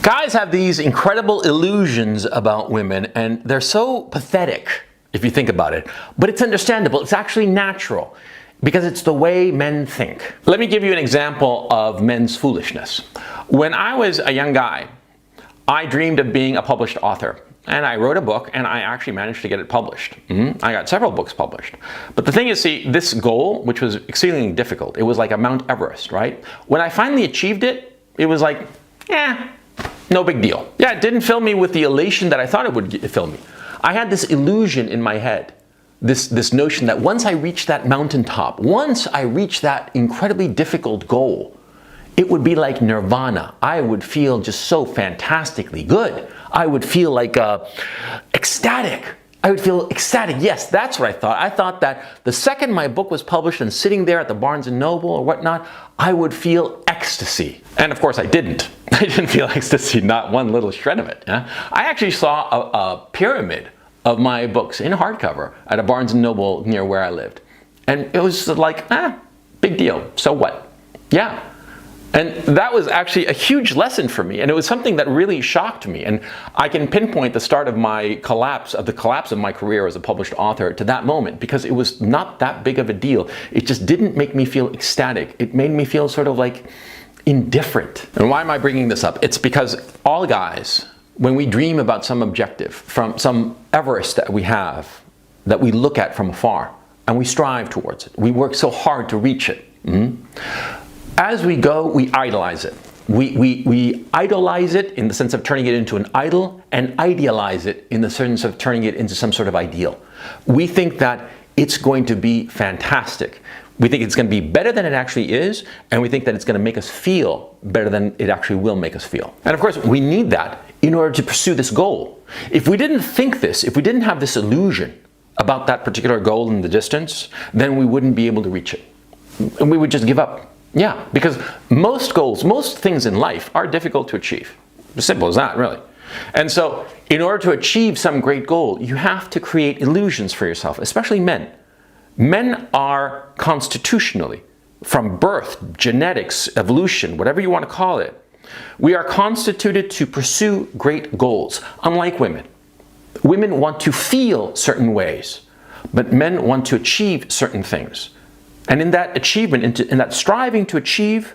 Guys have these incredible illusions about women, and they're so pathetic if you think about it. But it's understandable. It's actually natural because it's the way men think. Let me give you an example of men's foolishness. When I was a young guy, I dreamed of being a published author. And I wrote a book, and I actually managed to get it published. I got several books published. But the thing is, see, this goal, which was exceedingly difficult, it was like a Mount Everest, right? When I finally achieved it, it was like, no big deal. Yeah, it didn't fill me with the elation that I thought it would fill me. I had this illusion in my head, this notion that once I reached that mountaintop, once I reached that incredibly difficult goal, it would be like nirvana. I would feel just so fantastically good. I would feel like ecstatic. I would feel ecstatic. Yes, that's what I thought. I thought that the second my book was published and sitting there at the Barnes & Noble or whatnot, I would feel ecstasy. And of course I didn't. I didn't feel ecstasy, not one little shred of it. I actually saw a pyramid of my books in hardcover at a Barnes & Noble near where I lived. And it was like, big deal. So what? Yeah. And that was actually a huge lesson for me, and it was something that really shocked me. And I can pinpoint the start of my collapse of my career as a published author to that moment, because it was not that big of a deal. It just didn't make me feel ecstatic. It made me feel sort of like indifferent. And why am I bringing this up? It's because all guys, when we dream about some objective, from some Everest that we have, that we look at from afar, and we strive towards it, we work so hard to reach it. As we go, we idolize it. We idolize it in the sense of turning it into an idol, and idealize it in the sense of turning it into some sort of ideal. We think that it's going to be fantastic. We think it's going to be better than it actually is, and we think that it's going to make us feel better than it actually will make us feel. And of course, we need that in order to pursue this goal. If we didn't think this, if we didn't have this illusion about that particular goal in the distance, then we wouldn't be able to reach it. And we would just give up. Yeah, because most goals, most things in life are difficult to achieve. As simple as that, really. And so, in order to achieve some great goal, you have to create illusions for yourself, especially men. Men are constitutionally, from birth, genetics, evolution, whatever you want to call it, we are constituted to pursue great goals, unlike women. Women want to feel certain ways, but men want to achieve certain things. And in that achievement, in that striving to achieve,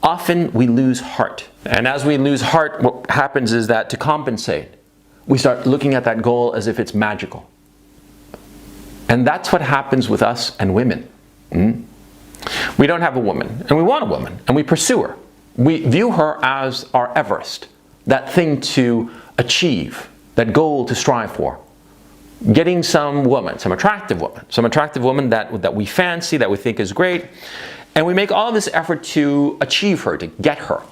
often we lose heart. And as we lose heart, what happens is that to compensate, we start looking at that goal as if it's magical. And that's what happens with us and women. We don't have a woman, and we want a woman, and we pursue her. We view her as our Everest, that thing to achieve, that goal to strive for. Getting some woman, some attractive woman that we fancy, that we think is great, and we make all this effort to achieve her, to get her.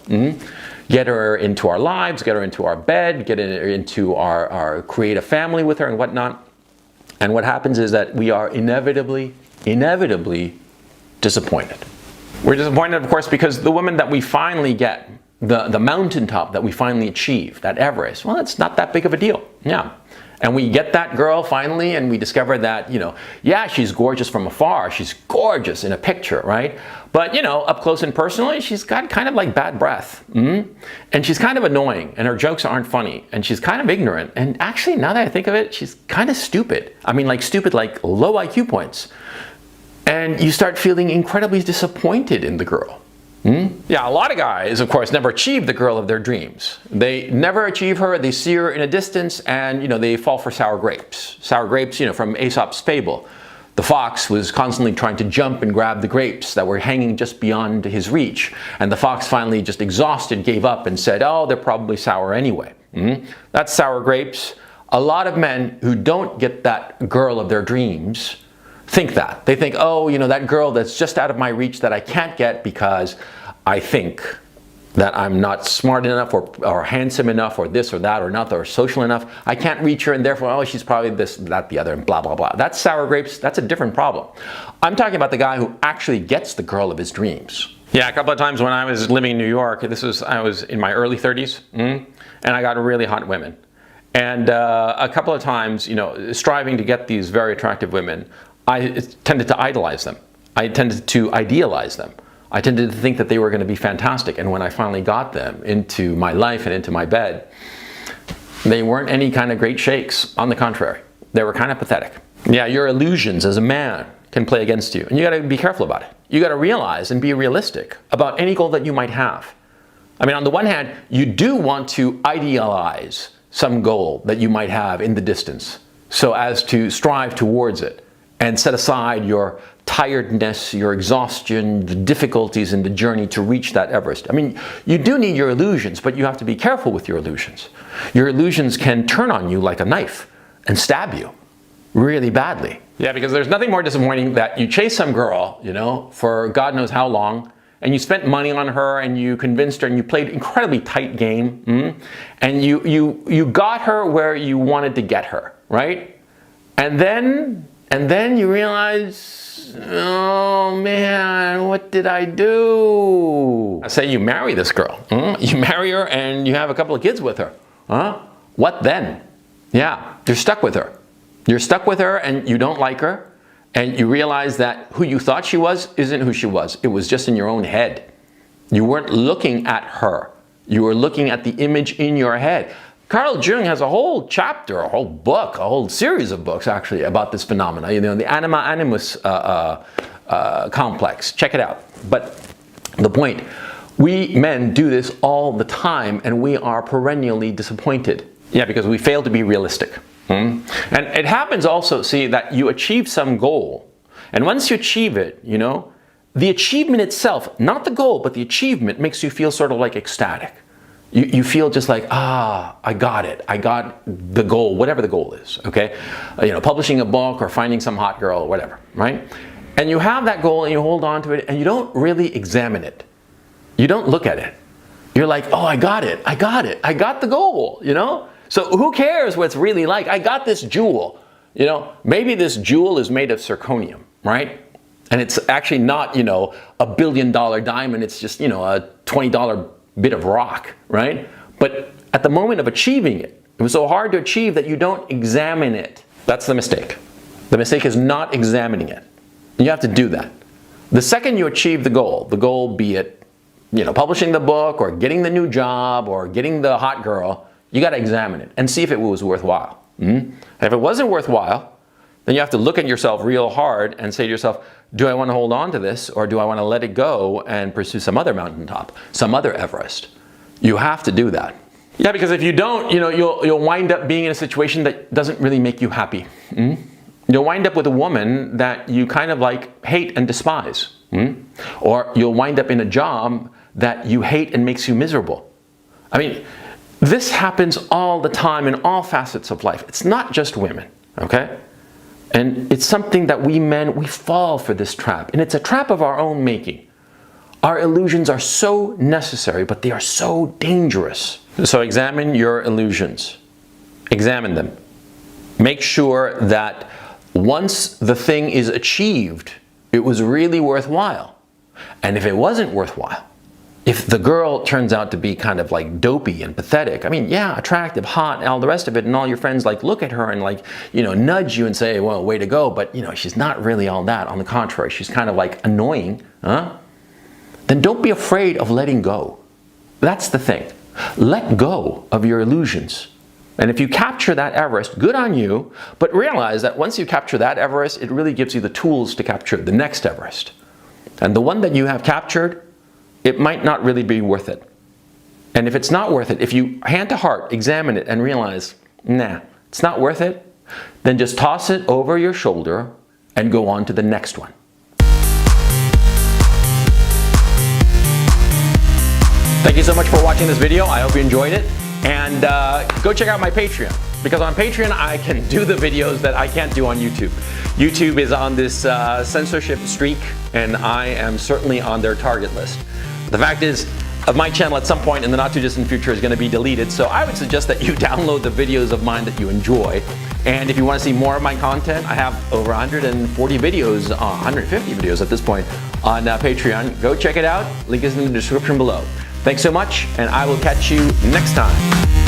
Get her into our lives, get her into our bed, get her into our create a family with her and whatnot. And what happens is that we are inevitably disappointed. We're disappointed, of course, because the woman that we finally get, the mountaintop that we finally achieve, that Everest, well, it's not that big of a deal. Yeah. And we get that girl finally, and we discover that, yeah, she's gorgeous from afar. She's gorgeous in a picture, right? But, up close and personally, she's got kind of like bad breath. And she's kind of annoying, and her jokes aren't funny, and she's kind of ignorant. And actually, now that I think of it, she's kind of stupid. I mean, like stupid, like low IQ points. And you start feeling incredibly disappointed in the girl. Yeah, a lot of guys, of course, never achieve the girl of their dreams. They never achieve her, they see her in a distance, and, they fall for sour grapes. Sour grapes, from Aesop's fable. The fox was constantly trying to jump and grab the grapes that were hanging just beyond his reach. And the fox finally, just exhausted, gave up and said, oh, they're probably sour anyway. That's sour grapes. A lot of men who don't get that girl of their dreams think that. They think, oh, that girl that's just out of my reach that I can't get because I think that I'm not smart enough or handsome enough or this or that or not or social enough. I can't reach her, and therefore, oh, she's probably this, that, the other, and blah, blah, blah. That's sour grapes. That's a different problem. I'm talking about the guy who actually gets the girl of his dreams. Yeah, a couple of times when I was living in New York, I was in my early 30s, and I got really hot women. And a couple of times, striving to get these very attractive women, I tended to idolize them. I tended to idealize them. I tended to think that they were going to be fantastic. And when I finally got them into my life and into my bed, they weren't any kind of great shakes. On the contrary, they were kind of pathetic. Yeah, your illusions as a man can play against you, and you got to be careful about it. You got to realize and be realistic about any goal that you might have. I mean, on the one hand, you do want to idealize some goal that you might have in the distance so as to strive towards it and set aside your tiredness, your exhaustion, the difficulties in the journey to reach that Everest. I mean, you do need your illusions, but you have to be careful with your illusions. Your illusions can turn on you like a knife and stab you really badly. Yeah, because there's nothing more disappointing that you chase some girl, you know, for God knows how long, and you spent money on her and you convinced her and you played incredibly tight game, and you got her where you wanted to get her, right? And then you realize, oh man, what did I do? I say you marry this girl, you marry her and you have a couple of kids with her. What then? Yeah, you're stuck with her. You're stuck with her and you don't like her, and you realize that who you thought she was isn't who she was. It was just in your own head. You weren't looking at her. You were looking at the image in your head. Carl Jung has a whole chapter, a whole book, a whole series of books actually about this phenomena, you know, the anima animus complex. Check it out. But the point, we men do this all the time and we are perennially disappointed. Yeah, because we fail to be realistic. And it happens also, see, that you achieve some goal. And once you achieve it, you know, the achievement itself, not the goal, but the achievement makes you feel sort of like ecstatic. You feel just like, I got it. I got the goal, whatever the goal is, okay? You know, publishing a book or finding some hot girl or whatever, right? And you have that goal and you hold on to it and you don't really examine it. You don't look at it. You're like, oh, I got it. I got it. I got the goal, you know? So who cares what it's really like? I got this jewel. You know, maybe this jewel is made of zirconium, right? And it's actually not, you know, $1 billion diamond. It's just, you know, a $20 bit of rock, right? But at the moment of achieving it, it was so hard to achieve that you don't examine it. That's the mistake. The mistake is not examining it. You have to do that. The second you achieve the goal be it, you know, publishing the book or getting the new job or getting the hot girl, you got to examine it and see if it was worthwhile. And if it wasn't worthwhile, then you have to look at yourself real hard and say to yourself, do I want to hold on to this or do I want to let it go and pursue some other mountaintop, some other Everest? You have to do that. Yeah, because if you don't, you know, you'll wind up being in a situation that doesn't really make you happy. You'll wind up with a woman that you kind of like hate and despise. Or you'll wind up in a job that you hate and makes you miserable. I mean, this happens all the time in all facets of life. It's not just women, okay? And it's something that we men, we fall for this trap. And it's a trap of our own making. Our illusions are so necessary, but they are so dangerous. So examine your illusions. Examine them. Make sure that once the thing is achieved, it was really worthwhile. And if it wasn't worthwhile, if the girl turns out to be kind of like dopey and pathetic, I mean, yeah, attractive, hot, and all the rest of it, and all your friends like look at her and like, you know, nudge you and say, well, way to go, but you know, she's not really all that. On the contrary, she's kind of like annoying, then don't be afraid of letting go. That's the thing. Let go of your illusions. And if you capture that Everest, good on you, but realize that once you capture that Everest, it really gives you the tools to capture the next Everest. And the one that you have captured, it might not really be worth it. And if it's not worth it, if you hand to heart examine it and realize, nah, it's not worth it, then just toss it over your shoulder and go on to the next one. Thank you so much for watching this video. I hope you enjoyed it. And go check out my Patreon, because on Patreon I can do the videos that I can't do on YouTube. YouTube is on this censorship streak, and I am certainly on their target list. The fact is, my channel at some point in the not too distant future is going to be deleted, so I would suggest that you download the videos of mine that you enjoy. And if you want to see more of my content, I have over 140 videos, 150 videos at this point on Patreon. Go check it out. Link is in the description below. Thanks so much, and I will catch you next time.